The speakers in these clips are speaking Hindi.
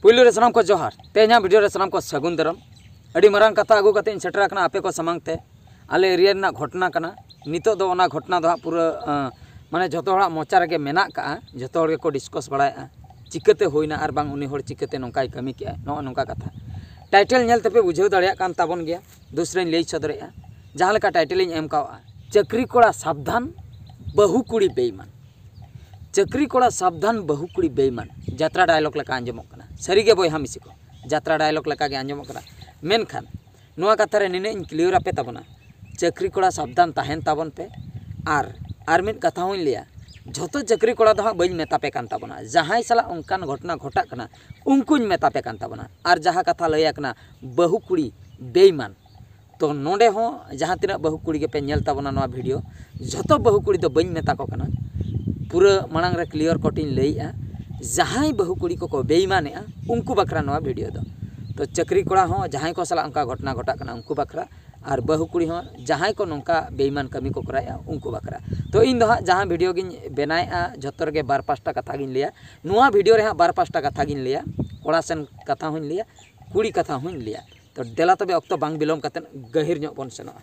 पुइलु रे सनाम को जोहार तेना वीडियो रे सनाम को सगुन दरम अड़ी मरांग कथा अगु कते सेटर कना आपे को समांग ते आले एरिया ना घटना कना नितो दो ओना घटना दो पूरा माने जतो हड़ा मोचा रे मेना का जतो हड़ को डिस्कस बड़ाया चिकते होइना आर बांग उनी हड़ चिकते नोंकाय कमी के नो नोंका कथा टाइटल नेल तपे बुझाव दाड़िया कान ताबन गया दूसरे लई सदरेया जहां लेका टाइटल एम कावा चक्री कोड़ा सावधान बहु कुड़ी बेईमान चक्री कोड़ा सावधान बहु कुड़ी बेईमान यात्रा डायलॉग लेका आंजमक कना सरीगे बयहा मिसी को यात्रा डायलॉग लेका गे आंजमक कना मेनखान नुआ कथा रे निने इन क्लियर आपे ताबना चक्री कोड़ा सावधान ताहेन ताबन पे आर मिद कथा हुई लिया झोतो चक्री कोड़ा दो बई मेतापे कान ताबना जहां सला उनकान घटना घटा कना उनकुन मेतापे कान ताबना आर जहां कथा लया कना बहु कुड़ी बेईमान तो नोडे हो जहां तिना बहु कुड़ी के पे नेल ताबना नोआ वीडियो झोतो बहु कुड़ी दो बई मेता को कना पूरा मांग रे क्लियर कटिन लईआ जहां बहु कुड़ी को बेईमाने उनको बकरा नोआ वीडियो दो तो चक्री कोड़ा हो जहां को सला उनका घटना घटा कना उनको बकरा और बहु कुड़ी हो जहां को नौका बेईमान कमी को कराया उनको बकरा तो इन दो जहां वीडियो गिन बनाया जतर के बार पाँचटा कथा गिन लिया नुआ वीडियो रे बार पाँचटा कथा गिन लिया कोड़ा सेन कथा हुन लिया कुड़ी कथा हुन लिया तो देला तबे अक्तो बांग बिलोम कते गहिर ᱧᱚᱜ बन सेनो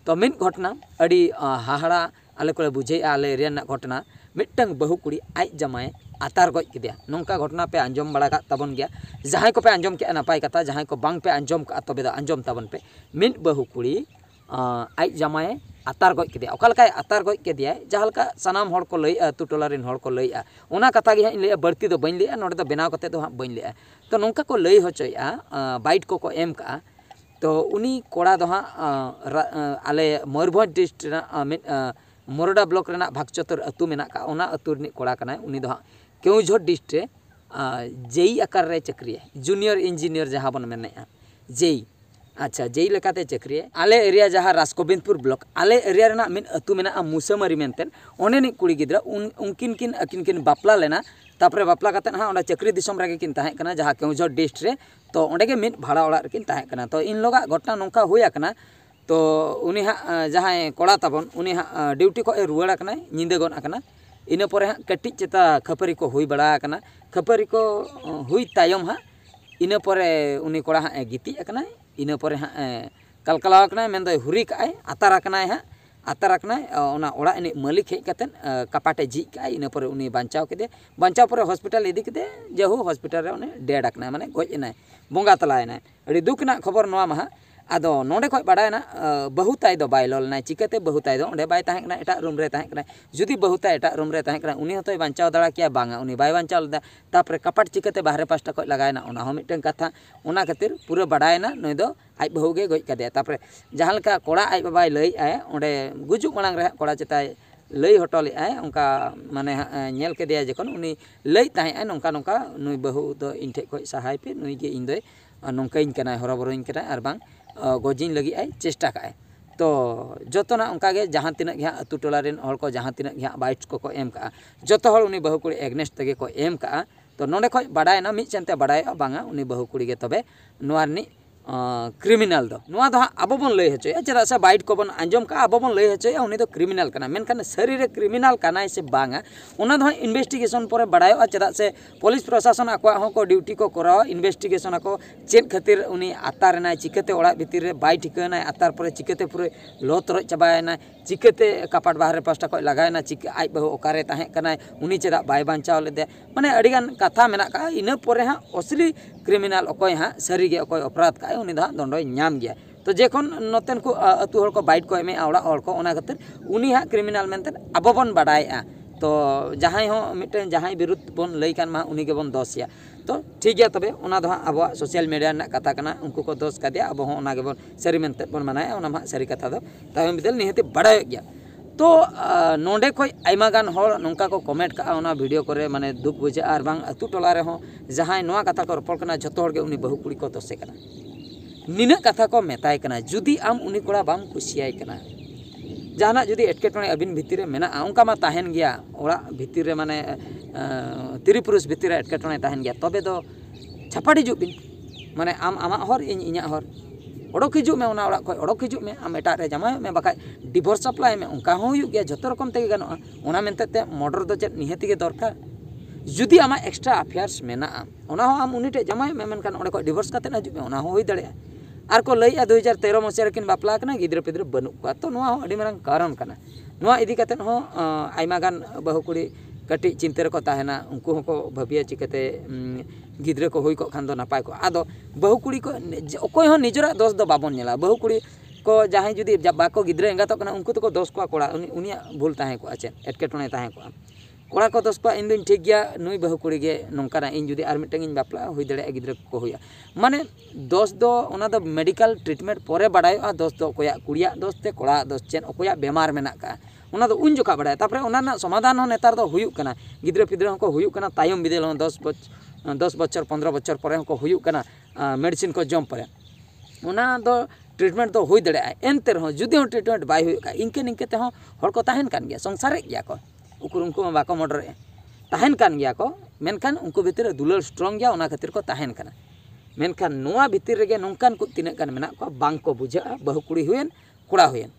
तो मिन घटना अड़ी हाहाड़ा आले को बुझे आले एरिया ना घटना मिट्टंग बहु कुड़ी आज जमाए आतार गज किदिया नौका घटना पे आंजम बड़ा ताबन गया जहां को पे आंजम के नपाय कथा जहां को बांग पे आंजम का तबे आंजम ताबन पे मिन बहु कुड़ी आज जमाए आतार गज किदिया ओकालका आतार गज किदिया जहालका सनाम हड़ को लई अतु टोला रिन हड़ को लई ओना कथा गे लई बर्ती दो बइन लई नोडे दो बनाव कते दो बइन लई तो नौका को लई होचया बाइट को एम का तो उनी कोड़ा दो आले मयूरभंज डिस्ट्रिक्ट मोरडा ब्लॉक रेना भागचतर अतु मेना का ओना अतु रिनी कोड़ा कना उनी दो केउझर डिस्ट्रिक्ट जेई आकार रे चक्री जूनियर इंजीनियर जहां बन मेनेआ जेई अच्छा जेई लेकाते चक्री आले एरिया जहां रासगोविंदपुर ब्लॉक आले एरिया रेना मिन अतु मेना मुसामारी मेनतेन ओनेनी कुड़ी गिद्रा उनकिन अकिन बापला लेना तापरे बापला कते हा ओंडा चक्री दिसम रे किन ताहे कना जहां केउझर डिस्ट्रिक्ट तो ओंडे गे मिन भाड़ा ओड़ा रेकिन ताहे कना तो इन लोगा घटना नोंका होया कना तो उनी हा जहां कोड़ा ताबन उनी हा ड्यूटी को रुवाड़ा कना निंदे गन आकना इना परे हा कट्टी चेता खपरी को हुई बड़ा आकना खपरी को हुई तायम हा इना परे उनी कोड़ा हा गिति आकना इना परे हा कलकलाव आकना मेन दो हुरी काय आतार आकना हा आतार आकना ओना ओड़ा इनी मालिक हेज कतेन कपाटे जी का इना परे उनी बांचाव केदे बांचाव परे हॉस्पिटल इदी केदे जेहु हॉस्पिटल रे उनी डेड आकना माने गज एनाय बोंगा तलायना अड़ी दुख ना खबर नोआ महा आदो नोडे खय बाडायना बहुताय दो बाय ललना चिकते बहुताय दो ओंडे बाय ताहेकना एटा रूम रे ताहेकना जुदी बहुताय एटा रूम रे ताहेकना उनी हतोय बांचाव दाड़ा किया बांगा उनी बाय बांचाव दा तापरे कपाट चिकते बाहरे पास्टा खय लगायना ओना हो मिटन कथा ओना खातिर पूरा बाडायना नय दो आज बहु गे गज कदे तापरे जहां लेका कोड़ा आज बाबाय लई आय ओंडे गुजु मांग रे कोड़ा चेताय लई हटले आय उनका माने नेल केदे जखन उनी लई ताहे नोंका नोंका नुई बहु दो इन ठे खय सहाय पे नुई गे इन दो नोंकाइन कना हरबरइन कना आर बांग गजिन लगी आय चेष्टा का तो जोतना उनका गे जहां तिना गे अतु टोला रेन हर को जहां तिना गे बाइट को एम का जोतो हर उनी बहु कुड़ी एग्नेस्ट तगे को एम का तो नोडे खय बाडायना मिद चनते बाडाय बांगा उनी बहु कुड़ी गे तबे नोआरनी क्रिमिनल दो नुआ दो आबो बन लई हचोया चेदा से बाइट को बन आंजम का आबो बन लई हचोया उनी दो क्रिमिनल कना मेनखान सरी रे क्रिमिनल कनाय से बांगा ओना दो इन्वेस्टिगेशन परे बाडायो चेदा से पुलिस प्रशासन आको हो को ड्यूटी को कराव इन्वेस्टिगेशन आको चेद खातिर उनी आतार ना चिकते ओड़ा भीतर रे बाइ ठिकाना आतार परे चिकते पूरे लोत रज चबायना चिकते कपाट बाहरे पास्टा को लगायना चिक आज बहु ओकारे ताहे कनाय उनी चेदा बाय बांचाव लेदे माने अडिगान कथा मेना का इना परे हा असली क्रिमिनल अकोय हा सरी गे अकोय अपराध का उनी दा दंडोय नाम गया तो जेखन नोतेन को अतु हर को बाइट को एमे ओड़ा हर को ओना खातिर उनी हा क्रिमिनल मेनते आबो बन बाडायआ तो जहां हो मिटन जहां विरुद्ध बन लई कान मा उनी के बन दोषया तो ठीक गया तबे ओना दो अब सोशल मीडिया ना कथा कना उनको को दोष का दिया अब हो ओना के बन सरी मेनते बन मानाया ओना मा सरी कथा दो तायम बिदल निहते बाडाय गया तो नोडे खय आइमा गान हर नोंका को कमेंट का ओना वीडियो करे माने दुख बुझा आर बांग अतु टोला रे हो जहां नोआ कथा को रपड़ कना जतो हर गे उनी बहु कुड़ी को दोषे कना निना कथा को मेताय कना जुदी आम उनी कोड़ा बाम खुशियाय कना जहाना जुदी एटकेटणे अबिन भितिर रे मेना उनका मा ताहेन गया ओड़ा भितिर रे माने तिरी पुरुष भितिर रे एटकेटणे ताहेन गया तबे दो छापाड़ी जुबिन माने आम आमा हर इन इnya हर ओडोक हिजु में ओना ओड़ा खय ओडोक हिजु में आम एटा रे जमाय में बाकाय डिवोर्स अप्लाई में उनका हो हुयु गया जतो रकम तेगे गानोआ ओना मेनते ते मर्डर दो चेत निहति गे दरकार जुदी आमा एक्सट्रा अफेयर्स मेना आम उनी टे जमाय मे मेनखान ओंडे को डिवोर्स काते हजु मे ओना हो हुई दाड़े आर को लई 2013 मसीहा रेकिन बापला कना गिद्रा पिद्रा बनु को तो नोआ अडी मारंग कारण कना नोआ इदी काते हो आयमा गान बहु कुड़ी कटी चिंता को ताहेना उनको हको भाबिया चिकते गिद्रा को हुई को खान दो नापाय को आदो बहु कुड़ी को अकोय हो निजरा दोष दो बाबन नेला बहु कुड़ी को जहां जुदी बाको गिद्रा एंगा तो कना उनको तो को दोष को कोड़ा उनिया भूल ताहे को आचे एटकेटोने ताहे को कोड़ा को दोष को इन दिन ठीक गया नुई बहु कुड़ी गे नोंकाना इन जुदी आर मिटंग इन बापला हुई दड़े गिद्रा को हुया माने दोष दो ओना दो मेडिकल ट्रीटमेंट पोरे बडायो दोष दो कोया कुड़िया दोष ते कोड़ा दोष चेन कोया बेमार मेना का ओना दो उन जोखा बडाय तापरे ओना ना समाधान हो नेतार दो हुयुक कना गिद्रा पिद्रा को हुयुक कना तायम बिदेल हो 10 बच्चर 15 बच्चर परे को हुयुक कना मेडिसिन को जम परे ओना दो ट्रीटमेंट तो हुई दड़े एनते रहो जुदी हो ट्रीटमेंट बाय हुयुक का इनके निके ते हो हर को ताहेन कान गया संसार गया को उकुर उनको बाको मर्डर ताहेन कान गया को मेनखान उनको भीतर दुलर स्ट्रॉन्ग गया ओना खातिर को ताहेन कना मेनखान नोआ भीतर रेगे नोंकान को तिना कान मेना को बांग को बुझा बहु कुड़ी हुएन कोड़ा हुएन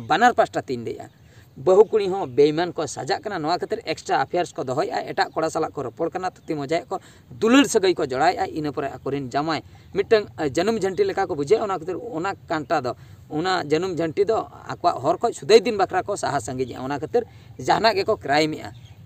बानार पास्टा तीन देया बहु कुड़ी हो बेईमान को सजा कना नोआ खातिर एक्स्ट्रा अफेयर्स को दोहया एटा कोड़ा साला को रपोड़ कना तति मजाय को दुलर सगई को जड़ाय इन पर अकोरिन जामाय मिटंग जन्म झंटी लेका को बुझे ओना खातिर ओना कांटा दो ओना जन्म झंटी दो आकवा हर को सुदै दिन बकरा को साहा संगी ओना खातिर जहाना के को क्राइम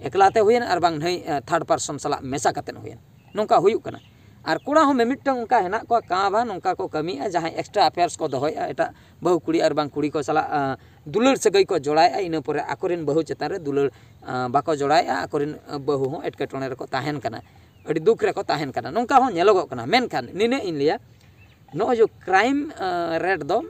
एकलाते हुएन आर बांग नै थर्ड पर्सन सला मेसा कतेन हुएन नोंका हुयुक कना आर कोड़ा हो मिमिटंग उनका हेना को काबा नोंका को कमी जहां एक्स्ट्रा अफेयर्स को दोहया एटा बहु कुड़ी आर बांग कुड़ी को सला दुलर सगई को जोड़ाया इन पर आकोरिन बहु चेतान रे दुलर बाको जोड़ाया आकोरिन बहु हो एटकेटोने रे को ताहेन कना अड़ी दुख रे को ताहेन कना नोंका हो नेलोगो कना मेनखान निने इन लिया नो जो क्राइम रेट दो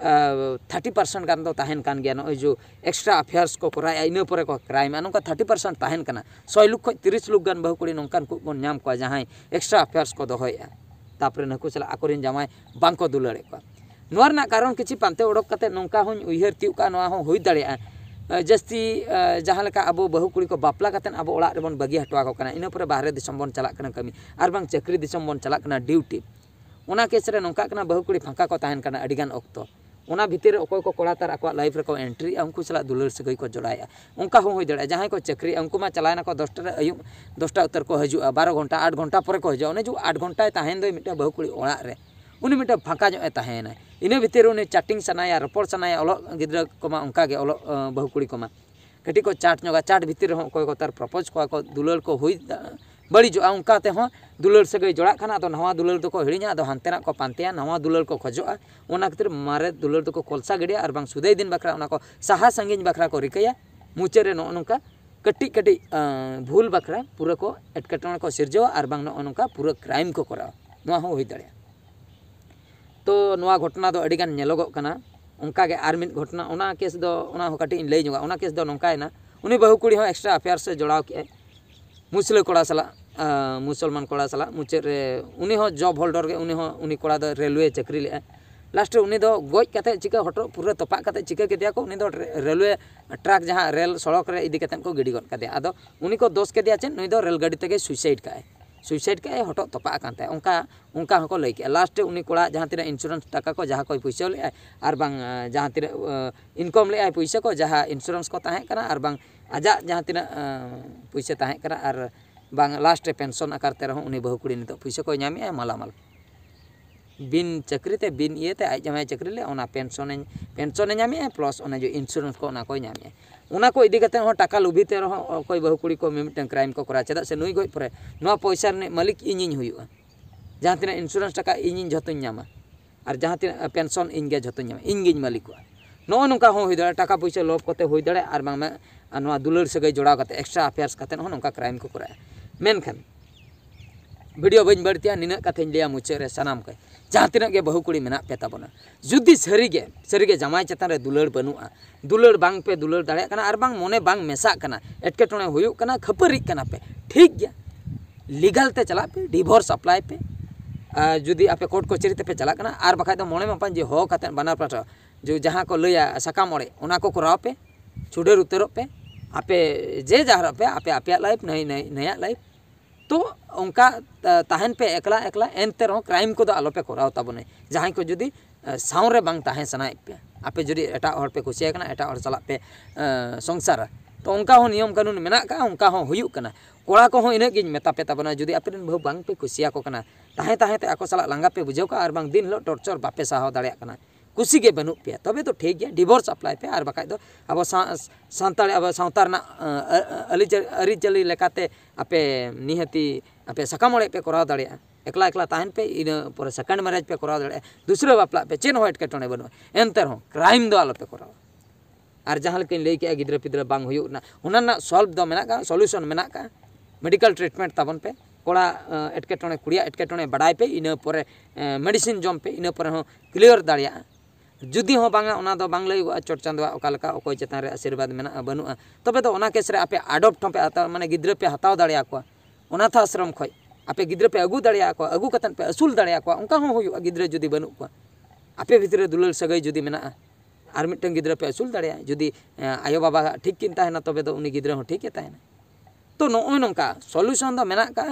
30% गान दो ताहेन कान गया नो जो एक्स्ट्रा अफेयर्स को कराया इन पर को क्राइम नोंका 30% ताहेन कना 100 लोग को 30 लोग गान बहु कुड़ी नोंकान को बन नाम को जहां एक्स्ट्रा अफेयर्स को दोहया तापरे नकु चला आकोरिन जामाय बांको दुलरे को नोरना कारण किछि पांते ओडक कते नोंका हों उयहर तिउ का नोआ हो हुई दाड़े जस्ती जहां लेका अबो बहु कुड़ी को बापला कते अबो ओड़ा रे बन बगी हटवा को कना इन पर बाहरे दिसम बन चला कना कमी आर बांग चाकरी दिसम बन चला कना ड्यूटी ओना केस रे नोंका कना बहु कुड़ी फांका को ताहेन कना अडिगान ऑक्तो ओना भीतर अकोय को कोड़ा तार अको लाइफ रे को एंट्री उनको चला दुलर सगई को जोड़ाया उनका हो हुई दाड़े जहां को चाकरी उनको मा चलायना को 10टा रे अयु 10टा उत्तर को हजू 12 घंटा 8 घंटा पर को हजू ओने जो 8 घंटा ताहेन दो मिटा बहु कुड़ी ओड़ा रे उनी मिटा फांका जो ताहेना इन भीतर उनी चैटिंग सनाया रपोड़ सनाया ओलो गिद्रा कोमा उनका गे ओलो बहु कुड़ी कोमा कटी को चाट नोगा चाट भीतर हो कोय को तार प्रपोज को दुलर को हुई बड़ी जो उनका ते हो दुलर सगई जोड़ा खाना तो नवा दुलर दो को हिड़िया दो हानतेना को पांतेया नवा दुलर को खोजोआ ओना खातिर मारे दुलर दो को कोलसा गड़िया और बांग सुदै दिन बकरा ओना को साहा संगिन बकरा को रिकया मुचे रे नोका कटी कटी भूल बकरा पूरा को एटकेटोने को सिरजो और बांग नोका पूरा क्राइम को करा नवा हो हुई दाड़े तो नवा घटना दो अडिगान नेलोगो कना उनका के आर मिड घटना ओना केस दो ओना हो कटी लई जोगा ओना केस दो नोकायना उनी बहु कुड़ी हो एक्स्ट्रा अफेयर से जोड़ाव के मुसले कोड़ा सला मुसलमान कोड़ा सला मुचे रे उनी हो जॉब होल्डर के उनी हो उनी कोड़ा दो रेलवे चाकरी ले लास्ट रे उनी दो गोज कते चिका हटो पूरा तपा कते चिका केदिया को उनी दो रेलवे ट्रक जहां रेल सड़क रे इदी कते को गिडी गन कदे आदो उनी को दोष के दिया चेन नुई दो रेल गाड़ी तके सुसाइड काए हटो तपा कानते उनका हको लई के लास्ट उनी कोड़ा जहां तिना इंश्योरेंस टाका को जहां कोई पैसा ले आर बांग जहां तिना इनकम ले पैसा को जहां इंश्योरेंस को ताहे कना आर बांग आजा जहां तिना पैसा ताहे कना आर बांग लास्ट पेंशन आकारते रहो उनी बहु कुड़ी नितो पैसा को नामी मालामाल बिन चाकरी ते बिन इयते आज जमाय चाकरी ले ओना पेंशन नामी प्लस ओना जो इंश्योरेंस को ओना को नामी ओना को इदी कते हो टाका लुभिते रहो कोई बहु कुड़ी को मिमिटन क्राइम को करा चेदा से नुई गई परे नो पैसा ने मालिक इनिन हुयुआ जहां तिना इंश्योरेंस टाका इनिन जतो नामा और जहां तिना पेंशन इनगे जतो नामा इनगे मालिक नो नोका हो हुई दाड़े टाका पैसा लोभ कते हुई दाड़े और बांग नोआ दुलर सगई जोड़ा कते एक्स्ट्रा अफेयर्स कते हो नोका क्राइम को करा मेनखान वीडियो बन बढ़तिया निना कथे लिया मुचे रे सनाम के जहां तिना के बहु कुड़ी मेना पे ताबना जुदी सरीगे जमाय चतान रे दुलर बनुआ दुलर बांग पे दुलर दाड़े कना आर बांग मोने बांग मेसा कना एटकेटोने हुयुक कना खपरी कना पे ठीक गया लीगल ते चला पे डिवोर्स अप्लाई पे जुदी आपे कोर्ट कचेरी ते पे चला कना आर बखाय दो मोने मापन जे हो कते बानार पाटा जो जहां को लया सकाम ओड़े ओना को कराव पे छुडेर उतरो पे आपे जे जहार पे आपे आपे लाइफ नहीं नया लाइफ तो उनका ताहन पे एकला एनते रहो क्राइम को आलो पे कराव ताबने जहां को जुदी साउरे बांग ताहे सनाय पे आपे जुदी एटा और पे खुशी कना एटा और चला पे संसार तो उनका हो नियम कानून मेना का उनका हो हुयुक कना कोड़ा को हो इना गिन मेता पे ताबना जुदी आपेन बहु बांग पे कुसिया को कना ताहे ताहे ते आको साला लांगा पे बुझाव का और बांग दिन लो टॉर्चर बापे साहो दाड़िया कना कुसी के बनू पे तबे तो ठीक गया डिवोर्स अप्लाई पे और बाकाय दो अब सांताल अब सावतार ना अरिजली लेकाते आपे निहती आपे सकामोड़े पे कराव दाड़िया एकला एकला ताहन पे इन पर सेकंड मैरिज पे कराव दाड़िया दूसरे बापला पे चेन होट केटोने बनू एंतर हो क्राइम दो आलो पे कराव और जहाँ लेकिन लई के गिद्रा पिद्रा बांग हुयुक ना उना सॉल्व दो मेना का सॉल्यूशन मेना का मेडिकल ट्रीटमेंट ताबन पे कोड़ा एटकेटोने कुड़िया एटकेटोने बड़ाई पे इन पर मेडिसिन जम पे इन पर हो क्लियर दाड़िया जुदी हो बांगा उना दो बांग लई चोट चांदवा ओकालका ओकोय चेतान रे आशीर्वाद मेना बनुआ तबे तो उना केस रे आपे अडॉप्ट पे हताव माने गिद्रा पे हताव दाड़िया को अनाथ आश्रम खय आपे गिद्रा पे अगू दाड़िया को अगू कतन पे असूल दाड़िया को उनका हो हुयुआ गिद्रा जुदी बनु को आपे भितरे दुलाल सगई जुदी मेना और मिट्टन गिद्रा पे असूल दाड़िया जुदी आयो बाबा ठीक किन ताहेना तबे तो उनी गिद्रा हो ठीक के ताहेना तो नोय नोंका सॉल्यूशन दो मेना का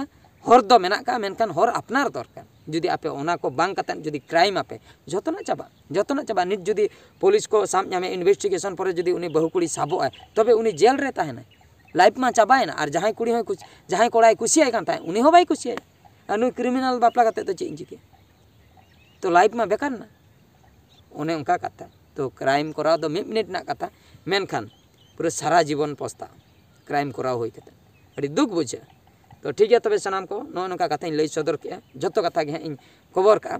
हर दो मेना का मेनखान हर अपनार दरकार जुदी आपे ओना को बांग कतन जुदी क्राइम आपे जतना चाबा नित जुदी पुलिस को साम नामे इन्वेस्टिगेशन पर जुदी उनी बहु कुड़ी साबो है तबे उनी जेल रे ताहेना लाइफ मा चाबायना और जहां कुड़ी हो कुछ जहां कोड़ाय कुसियाय कान ताहे उनी हो बाय कुसियाय अनु क्रिमिनल बापला कते तो चेंज के तो लाइफ मा बेकार ना ओने उनका कथा तो क्राइम कराव दो मिड मिनिट ना कथा मेनखान पूरा सारा जीवन पस्ता क्राइम कराव होई कते अड़ी दुख बुझे तो ठीक है तबे सनाम को नो नोका कथा लई सदर के जतो कथा के इन खबर का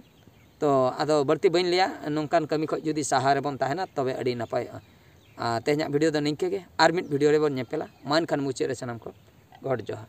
तो आदो बढ़ती बइन लिया नोंकान कमी खो जुदी सहारे बन ताहेना तबे अड़ी नपाय तेहना वीडियो दो निंके गे आर मिड वीडियो रे बन नेपेला मान खान मुचे रे सनाम को गॉड जोहार।